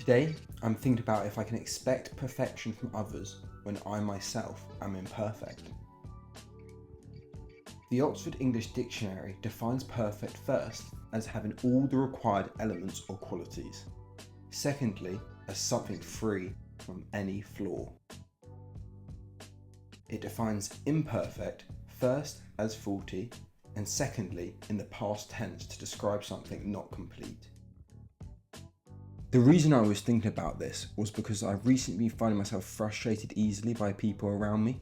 Today, I'm thinking about if I can expect perfection from others when I myself am imperfect. The Oxford English Dictionary defines perfect first as having all the required elements or qualities. Secondly, as something free from any flaw. It defines imperfect first as faulty, and secondly in the past tense to describe something not complete. The reason I was thinking about this was because I've recently been finding myself frustrated easily by people around me,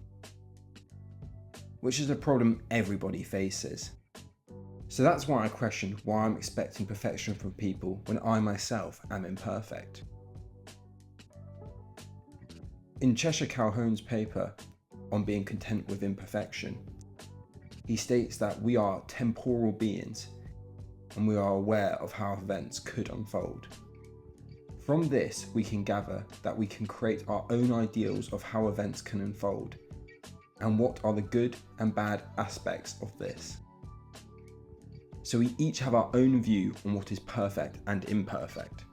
which is a problem everybody faces. So that's why I questioned why I'm expecting perfection from people when I myself am imperfect. In Cheshire Calhoun's paper on being content with imperfection, he states that we are temporal beings and we are aware of how events could unfold. From this, we can gather that we can create our own ideals of how events can unfold and what are the good and bad aspects of this. So we each have our own view on what is perfect and imperfect.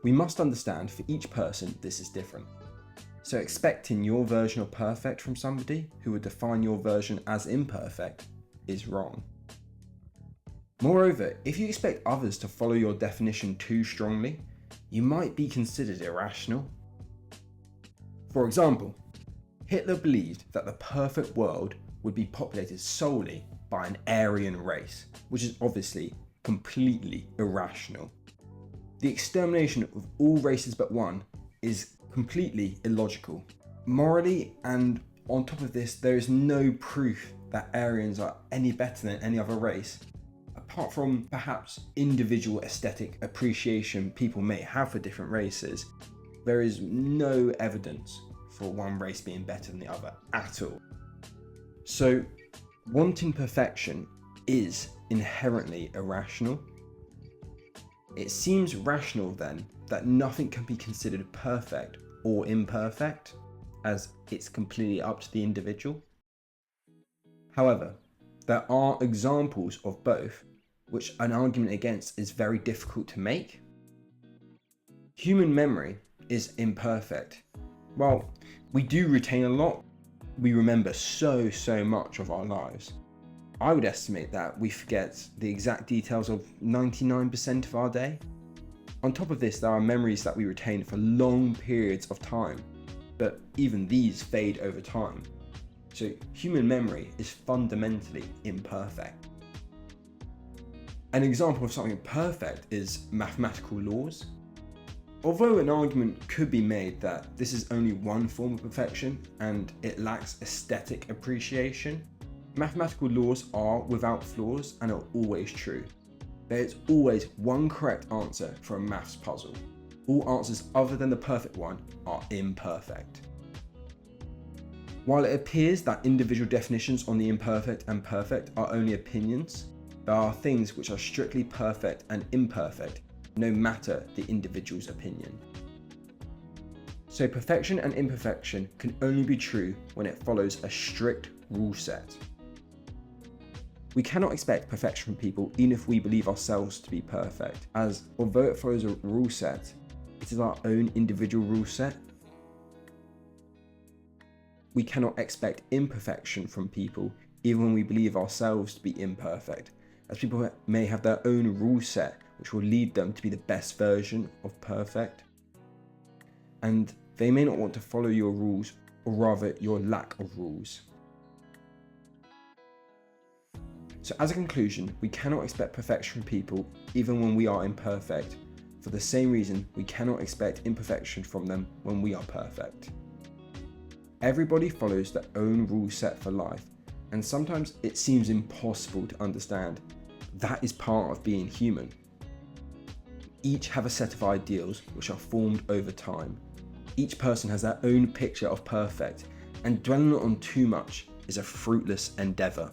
We must understand for each person this is different. So expecting your version of perfect from somebody who would define your version as imperfect is wrong. Moreover, if you expect others to follow your definition too strongly, you might be considered irrational. For example, Hitler believed that the perfect world would be populated solely by an Aryan race, which is obviously completely irrational. The extermination of all races but one is completely illogical. Morally, and on top of this, there is no proof that Aryans are any better than any other race, apart from perhaps individual aesthetic appreciation people may have for different races. There is no evidence for one race being better than the other at all. So, wanting perfection is inherently irrational. It seems rational then that nothing can be considered perfect or imperfect, as it's completely up to the individual. However, there are examples of both, which an argument against is very difficult to make. Human memory is imperfect. While we do retain a lot, we remember so much of our lives. I would estimate that we forget the exact details of 99% of our day. On top of this, there are memories that we retain for long periods of time, but even these fade over time. So human memory is fundamentally imperfect. An example of something perfect is mathematical laws. Although an argument could be made that this is only one form of perfection and it lacks aesthetic appreciation, mathematical laws are without flaws and are always true. There is always one correct answer for a maths puzzle. All answers other than the perfect one are imperfect. While it appears that individual definitions on the imperfect and perfect are only opinions, there are things which are strictly perfect and imperfect, no matter the individual's opinion. So perfection and imperfection can only be true when it follows a strict rule set. We cannot expect perfection from people even if we believe ourselves to be perfect, as although it follows a rule set, it is our own individual rule set. We cannot expect imperfection from people even when we believe ourselves to be imperfect, as people may have their own rule set which will lead them to be the best version of perfect. And they may not want to follow your rules, or rather your lack of rules. So as a conclusion, we cannot expect perfection from people even when we are imperfect, for the same reason we cannot expect imperfection from them when we are perfect. Everybody follows their own rule set for life, and sometimes it seems impossible to understand. That is part of being human. Each have a set of ideals which are formed over time. Each person has their own picture of perfect, and dwelling on too much is a fruitless endeavour.